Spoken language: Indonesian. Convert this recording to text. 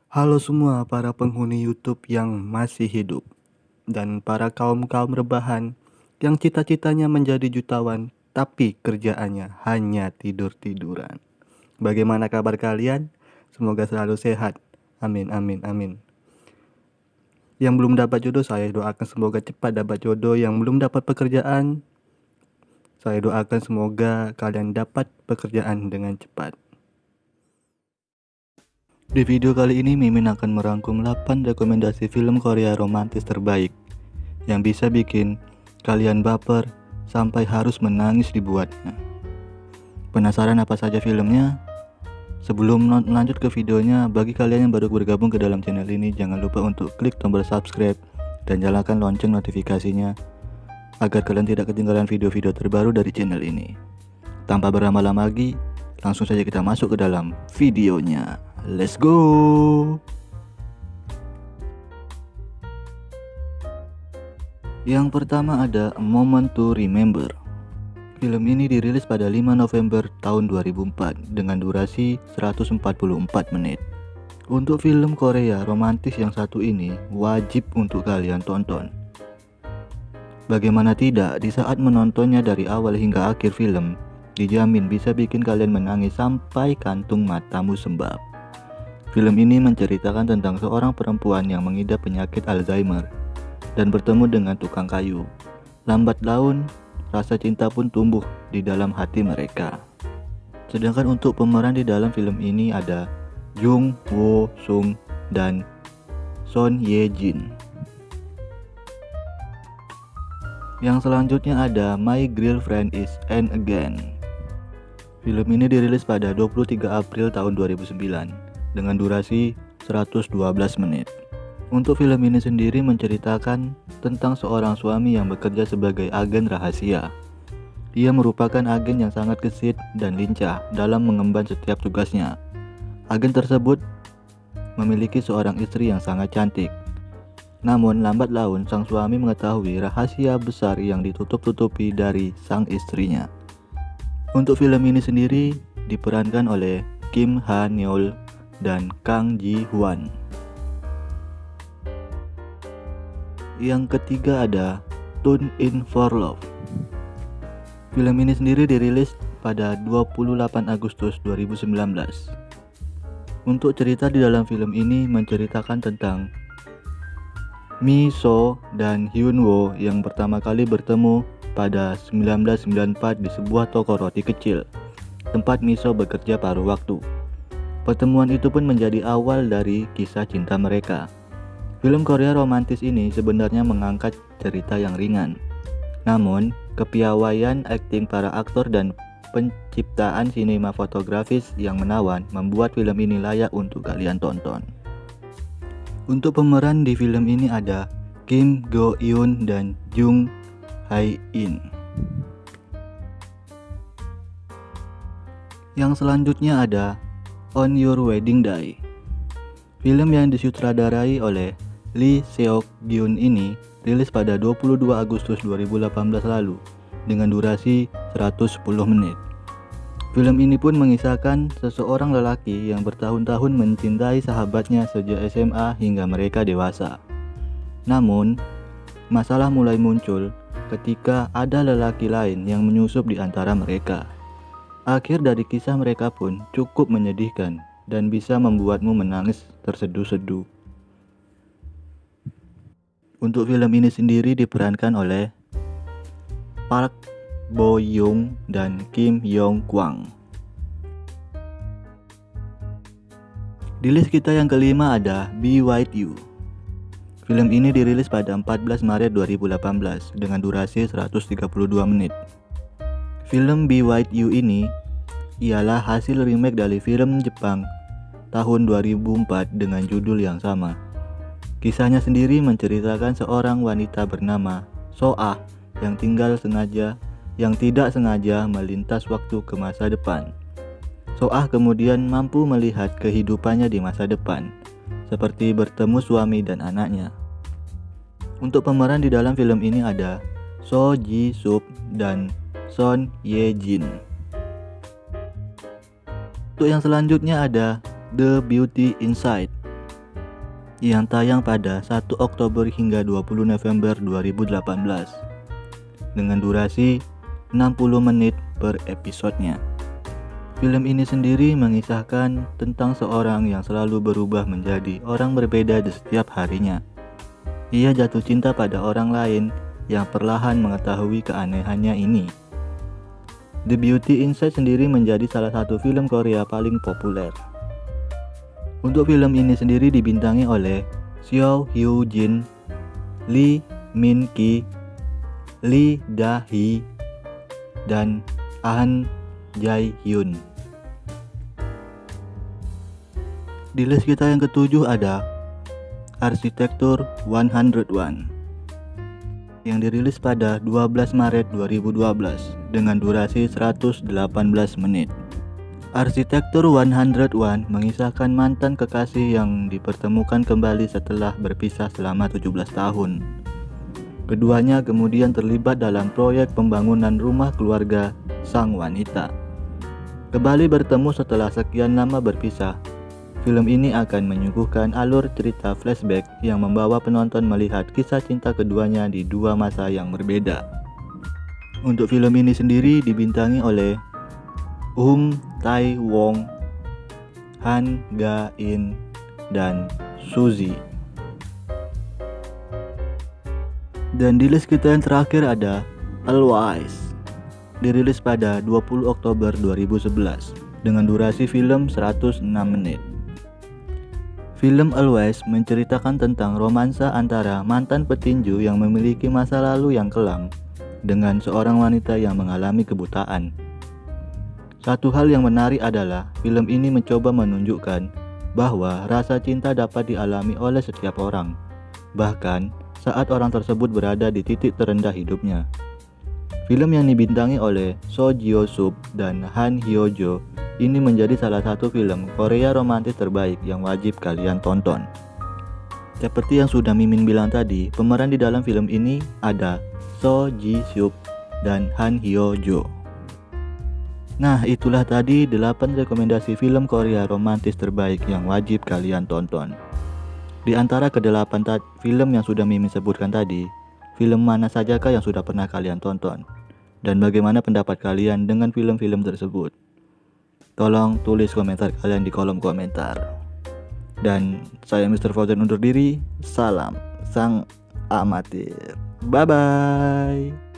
Halo semua para penghuni YouTube yang masih hidup dan para kaum-kaum rebahan yang cita-citanya menjadi jutawan tapi kerjaannya hanya tidur-tiduran. Bagaimana kabar kalian? Semoga selalu sehat. Amin amin amin. Yang belum dapat jodoh saya doakan semoga cepat dapat jodoh. Yang belum dapat pekerjaan saya doakan semoga kalian dapat pekerjaan dengan cepat. Di video kali ini Mimin akan merangkum 8 rekomendasi film Korea romantis terbaik yang bisa bikin kalian baper sampai harus menangis dibuatnya. Penasaran apa saja filmnya? Sebelum lanjut ke videonya, bagi kalian yang baru bergabung ke dalam channel ini, jangan lupa untuk klik tombol subscribe dan nyalakan lonceng notifikasinya agar kalian tidak ketinggalan video-video terbaru dari channel ini. Tanpa berlama-lama lagi, langsung saja kita masuk ke dalam videonya. Let's go! Yang pertama ada A Moment to Remember. Film ini dirilis pada 5 November tahun 2004 dengan durasi 144 menit. Untuk film Korea romantis yang satu ini wajib untuk kalian tonton. Bagaimana tidak, di saat menontonnya dari awal hingga akhir film, dijamin bisa bikin kalian menangis sampai kantung matamu sembab. Film ini menceritakan tentang seorang perempuan yang mengidap penyakit Alzheimer dan bertemu dengan tukang kayu. Lambat laun, rasa cinta pun tumbuh di dalam hati mereka. Sedangkan untuk pemeran di dalam film ini ada Jung Woo Sung dan Son Ye Jin. Yang selanjutnya ada My Girlfriend Is An Again. Film ini dirilis pada 23 April tahun 2009 dengan durasi 112 menit. Untuk film ini sendiri menceritakan tentang seorang suami yang bekerja sebagai agen rahasia. Ia merupakan agen yang sangat gesit dan lincah dalam mengemban setiap tugasnya. Agen tersebut memiliki seorang istri yang sangat cantik. Namun lambat laun sang suami mengetahui rahasia besar yang ditutup-tutupi dari sang istrinya. Untuk film ini sendiri diperankan oleh Kim Ha Neul dan Kang Ji Hwan. Yang ketiga ada Tune In For Love. Film ini sendiri dirilis pada 28 Agustus 2019. Untuk cerita di dalam film ini menceritakan tentang Mi So dan Hyun Woo yang pertama kali bertemu pada 1994 di sebuah toko roti kecil, tempat Mi So bekerja paruh waktu. Pertemuan itu pun menjadi awal dari kisah cinta mereka. Film Korea romantis ini sebenarnya mengangkat cerita yang ringan. Namun, kepiawaian akting para aktor dan penciptaan sinematografis yang menawan membuat film ini layak untuk kalian tonton. Untuk pemeran di film ini ada Kim Go Eun dan Jung Hae In. Yang selanjutnya ada On Your Wedding Day. Film yang disutradarai oleh Lee Seok Gyun ini rilis pada 22 Agustus 2018 lalu dengan durasi 110 menit. Film ini pun mengisahkan seseorang lelaki yang bertahun-tahun mencintai sahabatnya sejak SMA hingga mereka dewasa. Namun, masalah mulai muncul ketika ada lelaki lain yang menyusup di antara mereka. Akhir dari kisah mereka pun cukup menyedihkan dan bisa membuatmu menangis terseduh-seduh. Untuk film ini sendiri diperankan oleh Park Bo Young dan Kim Yong Kwang. Di list kita yang kelima ada Be With You. Film ini dirilis pada 14 Maret 2018 dengan durasi 132 menit. Film Be With You ini ialah hasil remake dari film Jepang tahun 2004 dengan judul yang sama. Kisahnya sendiri menceritakan seorang wanita bernama So-ah yang tidak sengaja melintas waktu ke masa depan. So-ah kemudian mampu melihat kehidupannya di masa depan, seperti bertemu suami dan anaknya. Untuk pemeran di dalam film ini ada So Ji Sup dan Son Ye Jin. Untuk yang selanjutnya ada The Beauty Inside. yang tayang pada 1 Oktober hingga 20 November 2018 dengan durasi 60 menit per episodenya. Film ini sendiri mengisahkan tentang seorang yang selalu berubah menjadi orang berbeda di setiap harinya. Ia jatuh cinta pada orang lain yang perlahan mengetahui keanehannya ini. The Beauty Inside sendiri menjadi salah satu film Korea paling populer. Untuk film ini sendiri dibintangi oleh Seo Hyo Jin, Lee Min Ki, Lee Da Hee, dan Ahn Jae Hyun. Di list kita yang ketujuh ada Arsitektur 101 yang dirilis pada 12 Maret 2012 dengan durasi 118 menit. Arsitektur 101 mengisahkan mantan kekasih yang dipertemukan kembali setelah berpisah selama 17 tahun. Keduanya kemudian terlibat dalam proyek pembangunan rumah keluarga sang wanita. Kembali bertemu setelah sekian lama berpisah. Film ini akan menyuguhkan alur cerita flashback yang membawa penonton melihat kisah cinta keduanya di dua masa yang berbeda. Untuk film ini sendiri dibintangi oleh Tae Wong, Han Ga In, dan Suzy. Dan di list kita yang terakhir ada Always, dirilis pada 20 Oktober 2011 dengan durasi film 106 menit. Film Always menceritakan tentang romansa antara mantan petinju yang memiliki masa lalu yang kelam dengan seorang wanita yang mengalami kebutaan. Satu hal yang menarik adalah film ini mencoba menunjukkan bahwa rasa cinta dapat dialami oleh setiap orang, bahkan saat orang tersebut berada di titik terendah hidupnya. Film yang dibintangi oleh So Jio Sup dan Han Hyo Jo ini menjadi salah satu film Korea romantis terbaik yang wajib kalian tonton. Seperti yang sudah Mimin bilang tadi, pemeran di dalam film ini ada So Ji Sup dan Han Hyo Jo. Nah, itulah tadi 8 rekomendasi film Korea romantis terbaik yang wajib kalian tonton. Di antara ke-8 film yang sudah Mimin sebutkan tadi, film mana sajakah yang sudah pernah kalian tonton? Dan bagaimana pendapat kalian dengan film-film tersebut? Tolong tulis komentar kalian di kolom komentar. Dan saya Mr. Fauzan undur diri. Salam sang amatir. Bye bye.